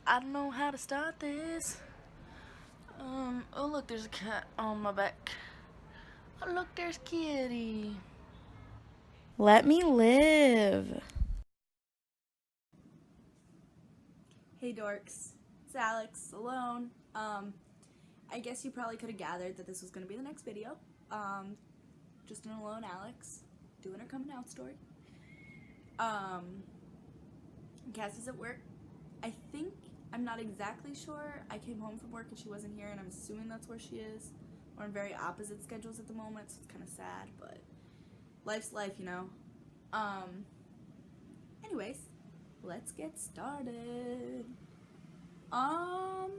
I don't know how to start this. Oh look, there's a cat on my back. Oh look, there's Kitty. Let me live. Hey dorks, it's Alex, alone. I guess you probably could have gathered that this was going to be the next video. Just an alone Alex, doing her coming out story. Cass is at work. I'm not exactly sure. I came home from work and she wasn't here, and I'm assuming that's where she is. We're on very opposite schedules at the moment, so it's kind of sad, but life's life, you know. Anyways, let's get started. To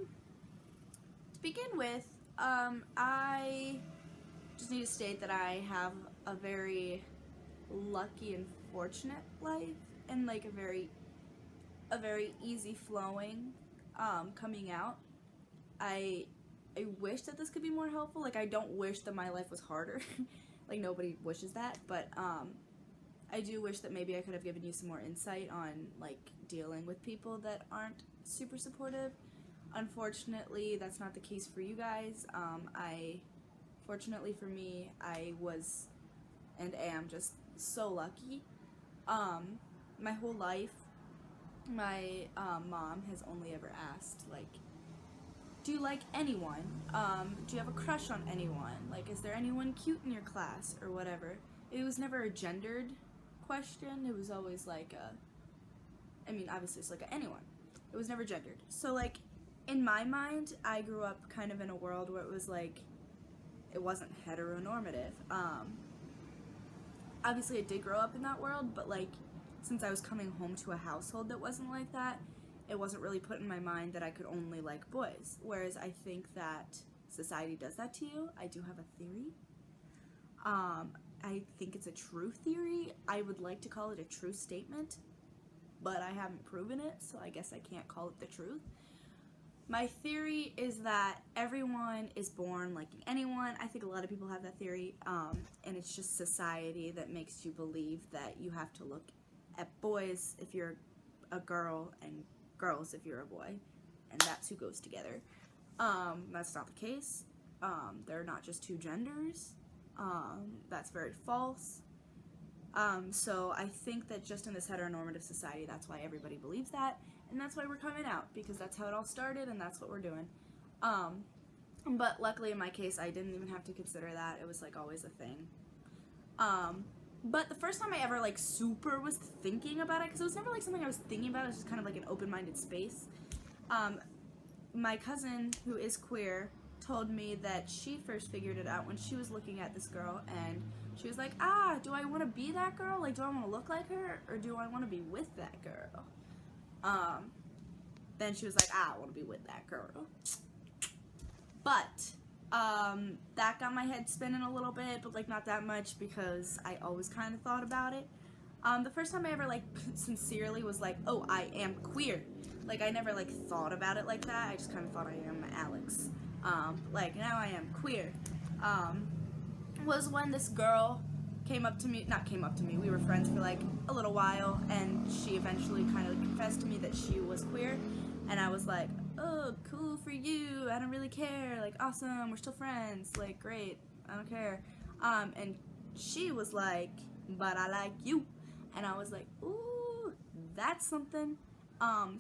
begin with, I just need to state that I have a very lucky and fortunate life, and like a very easy flowing coming out. I wish that this could be more helpful. Like, I don't wish that my life was harder. Like, nobody wishes that, but I do wish that maybe I could have given you some more insight on like dealing with people that aren't super supportive. Unfortunately, that's not the case for you guys. Fortunately for me, I was and am just so lucky. My whole life, my mom has only ever asked, like, do you like anyone? Do you have a crush on anyone? Like, is there anyone cute in your class or whatever? It was never a gendered question. It was always like obviously it's like anyone. It was never gendered. So like, in my mind, I grew up kind of in a world where it was like, it wasn't heteronormative. Obviously I did grow up in that world, but like, since I was coming home to a household that wasn't like that, it wasn't really put in my mind that I could only like boys. Whereas I think that society does that to you. I do have a theory. I think it's a true theory. I would like to call it a true statement, but I haven't proven it, so I guess I can't call it the truth. My theory is that everyone is born liking anyone. I think a lot of people have that theory, and it's just society that makes you believe that you have to look at boys if you're a girl and girls if you're a boy, and that's who goes together. That's not the case. They're not just two genders. That's very false. So I think that just in this heteronormative society, that's why everybody believes that, and that's why we're coming out, because that's how it all started and that's what we're doing. But luckily in my case, I didn't even have to consider that. It was like always a thing. But the first time I ever like super was thinking about it, because it was never like something I was thinking about, it was just kind of like an open-minded space. My cousin, who is queer, told me that she first figured it out when she was looking at this girl, and she was like, do I want to be that girl? Like, do I want to look like her, or do I want to be with that girl? Then she was like, I want to be with that girl. But that got my head spinning a little bit, but like not that much, because I always kind of thought about it. The first time I ever like sincerely was like, oh, I am queer. Like, I never like thought about it like that. I just kind of thought I am Alex. Like, now I am queer. Was when this girl not came up to me, we were friends for like a little while, and she eventually kind of confessed to me that she was queer, and I was like, oh, cool for you, I don't really care, like, awesome, we're still friends, like, great, I don't care. And she was like, but I like you, and I was like, ooh, that's something. That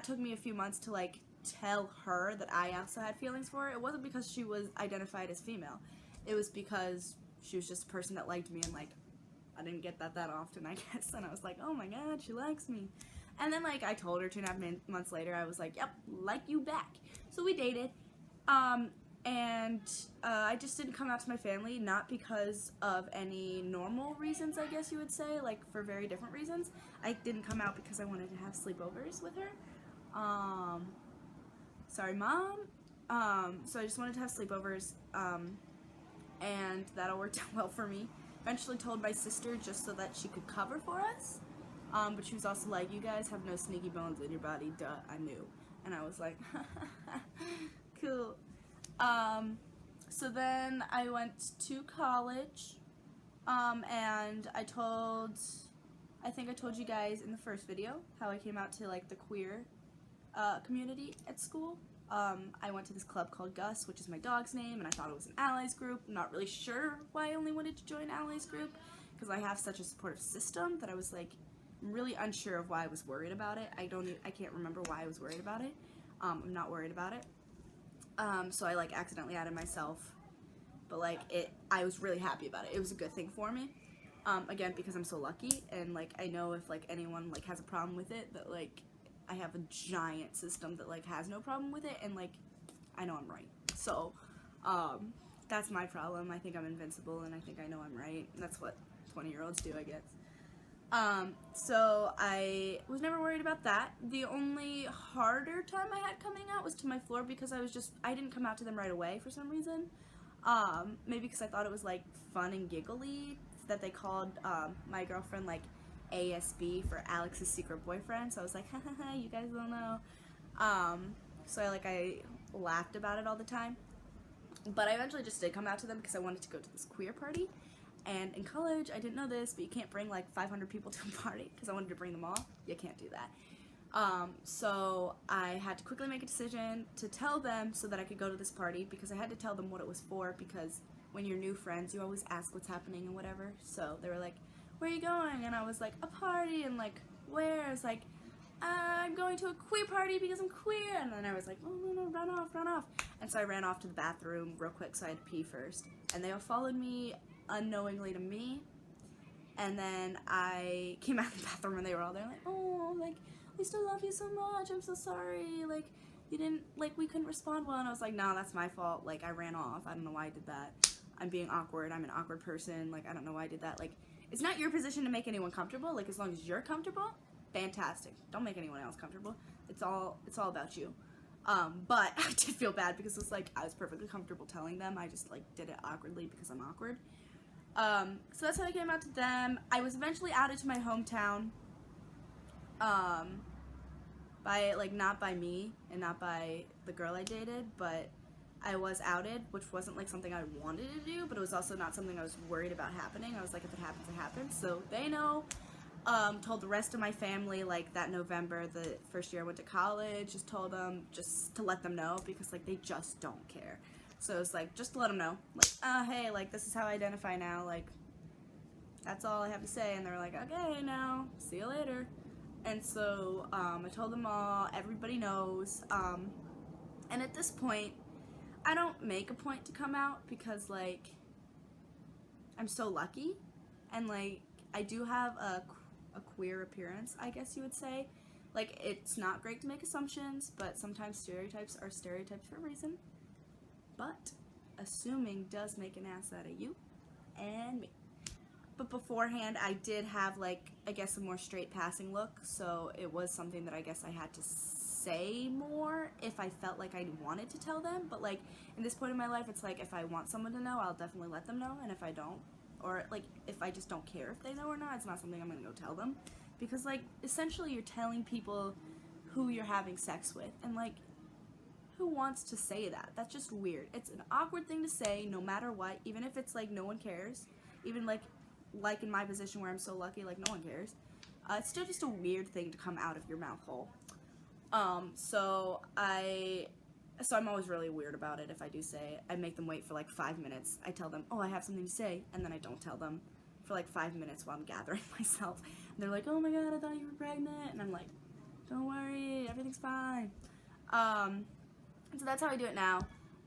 took me a few months to like tell her that I also had feelings for her. It wasn't because she was identified as female. It was because she was just a person that liked me, and like, I didn't get that often, I guess. And I was like, oh my god, she likes me. And then like, I told her 2.5 months later, I was like, yep, like you back. So we dated. I just didn't come out to my family, not because of any normal reasons, I guess you would say, like for very different reasons. I didn't come out because I wanted to have sleepovers with her. Sorry, Mom. So I just wanted to have sleepovers, and that all worked out well for me. Eventually told my sister just so that she could cover for us, but she was also like, you guys have no sneaky bones in your body, duh, I knew. And I was like, cool. So then I went to college, and I told I think I told you guys in the first video how I came out to like the queer community at school. I went to this club called Gus, which is my dog's name, and I thought it was an allies group. I'm not really sure why I only wanted to join allies group, because I have such a supportive system that I was like really unsure of why I was worried about it. I can't remember why I was worried about it. I'm not worried about it. So I like accidentally added myself, but like I was really happy about it. It was a good thing for me. Again, because I'm so lucky, and like I know if like anyone like has a problem with it, that like I have a giant system that like has no problem with it, and like I know I'm right. So that's my problem. I think I'm invincible, and I think I know I'm right. That's what 20-year-olds do, I guess. So I was never worried about that. The only harder time I had coming out was to my floor, because I didn't come out to them right away for some reason. Maybe because I thought it was like fun and giggly that they called my girlfriend like ASB for Alex's secret boyfriend. So I was like, haha, you guys don't know. So I laughed about it all the time. But I eventually just did come out to them because I wanted to go to this queer party. And in college, I didn't know this, but you can't bring like 500 people to a party, because I wanted to bring them all. You can't do that. So I had to quickly make a decision to tell them so that I could go to this party, because I had to tell them what it was for, because when you're new friends, you always ask what's happening and whatever. So they were like, where are you going? And I was like, a party. And like, where? I was like, I'm going to a queer party because I'm queer. And then I was like, oh no, run off. And so I ran off to the bathroom real quick, so I had to pee first. And they all followed me unknowingly to me. And then I came out of the bathroom and they were all there like, oh, like, we still love you so much, I'm so sorry, like, you didn't, like, we couldn't respond well. And I was like, no, that's my fault, like, I ran off, I don't know why I did that, I'm being awkward, I'm an awkward person, like, I don't know why I did that. Like, it's not your position to make anyone comfortable. Like, as long as you're comfortable, fantastic, don't make anyone else comfortable. It's all about you. But I did feel bad, because it's like I was perfectly comfortable telling them, I just like did it awkwardly because I'm awkward. So that's how I came out to them. I was eventually outed to my hometown, by, like, not by me and not by the girl I dated, but I was outed, which wasn't, like, something I wanted to do, but it was also not something I was worried about happening. I was like, if it happens, it happens. So they know. Told the rest of my family, like, that November, the first year I went to college, just told them, just to let them know, because, like, they just don't care. So it's like, just to let them know, like, hey, like, this is how I identify now, like, that's all I have to say. And they're like, okay, now, see you later. And so, I told them all, everybody knows, and at this point, I don't make a point to come out, because, like, I'm so lucky, and, like, I do have a queer appearance, I guess you would say. Like, it's not great to make assumptions, but sometimes stereotypes are stereotypes for a reason. But assuming does make an ass out of you and me. But beforehand, I did have, like, I guess a more straight passing look, so it was something that I guess I had to say more if I felt like I wanted to tell them. But, like, in this point in my life, it's like, if I want someone to know, I'll definitely let them know, and if I don't, or, like, if I just don't care if they know or not, it's not something I'm gonna go tell them. Because, like, essentially you're telling people who you're having sex with, and, like, who wants to say that? That's just weird. It's an awkward thing to say, no matter what, even if it's, like, no one cares. Even, like in my position where I'm so lucky, like, no one cares. It's still just a weird thing to come out of your mouth hole. So I'm always really weird about it if I do say it. I make them wait for, like, 5 minutes. I tell them, oh, I have something to say, and then I don't tell them for, like, 5 minutes while I'm gathering myself. And they're like, oh my god, I thought you were pregnant. And I'm like, don't worry, everything's fine. So that's how I do it now.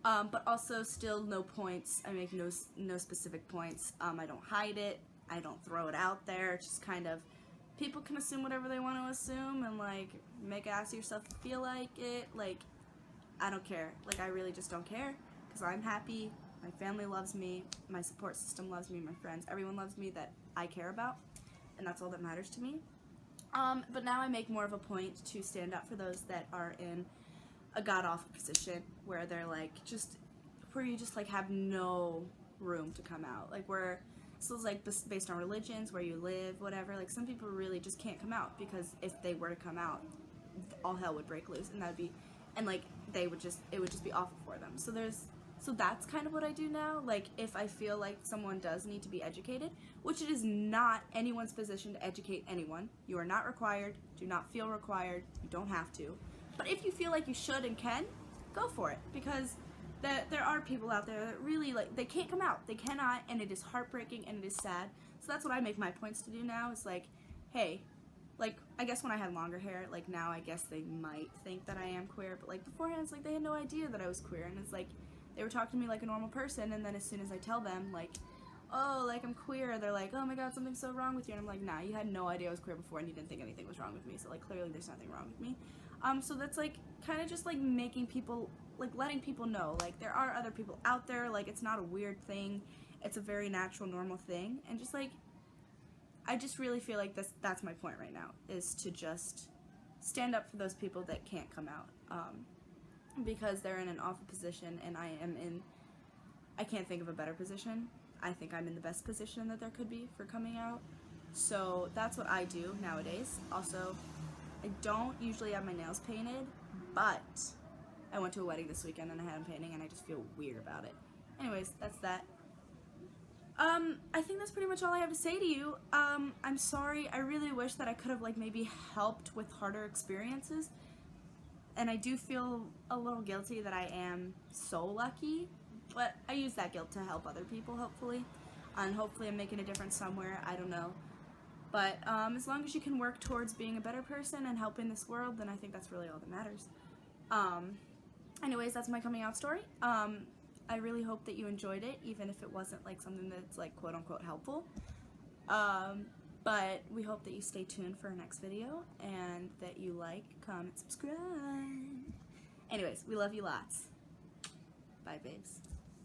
But also still no points. I make no specific points. I don't hide it. I don't throw it out there. It's just kind of, people can assume whatever they want to assume, and, like, ask yourself feel like it. Like, I don't care. Like, I really just don't care, because I'm happy. My family loves me. My support system loves me. My friends, everyone loves me that I care about, and that's all that matters to me. But now I make more of a point to stand up for those that are in a god-awful position where they're, like, where you just, like, have no room to come out. Like, where, so it's, like, based on religions, where you live, whatever, like, some people really just can't come out, because if they were to come out, all hell would break loose, and that would be, and, like, it would just be awful for them. So there's So that's kind of what I do now. Like, if I feel like someone does need to be educated, which it is not anyone's position to educate anyone. You are not required. Do not feel required. You don't have to. But if you feel like you should and can, go for it. Because there are people out there that really, like, they can't come out. They cannot, and it is heartbreaking and it is sad. So that's what I make my points to do now. Is like, hey, like, I guess when I had longer hair, like, now I guess they might think that I am queer. But, like, beforehand, it's like they had no idea that I was queer. And it's like, they were talking to me like a normal person, and then as soon as I tell them, like, oh, like, I'm queer, they're like, oh my god, something's so wrong with you. And I'm like, nah, you had no idea I was queer before, and you didn't think anything was wrong with me, so, like, clearly there's nothing wrong with me. So that's, like, kind of just, like, making people, like, letting people know, like, there are other people out there, like, it's not a weird thing, it's a very natural, normal thing, and just, like, I just really feel like that's my point right now, is to just stand up for those people that can't come out, because they're in an awful position, and I can't think of a better position. I think I'm in the best position that there could be for coming out. So that's what I do nowadays. Also, I don't usually have my nails painted, but I went to a wedding this weekend and I had them painting, and I just feel weird about it. Anyways, that's that. I think that's pretty much all I have to say to you. I'm sorry. I really wish that I could have, like, maybe helped with harder experiences. And I do feel a little guilty that I am so lucky, but I use that guilt to help other people, hopefully. And hopefully I'm making a difference somewhere, I don't know. But as long as you can work towards being a better person and helping this world, then I think that's really all that matters. Anyways, that's my coming out story. I really hope that you enjoyed it, even if it wasn't, like, something that's, like, quote-unquote helpful. But we hope that you stay tuned for our next video, and that you like, comment, subscribe. Anyways, we love you lots. Bye, babes.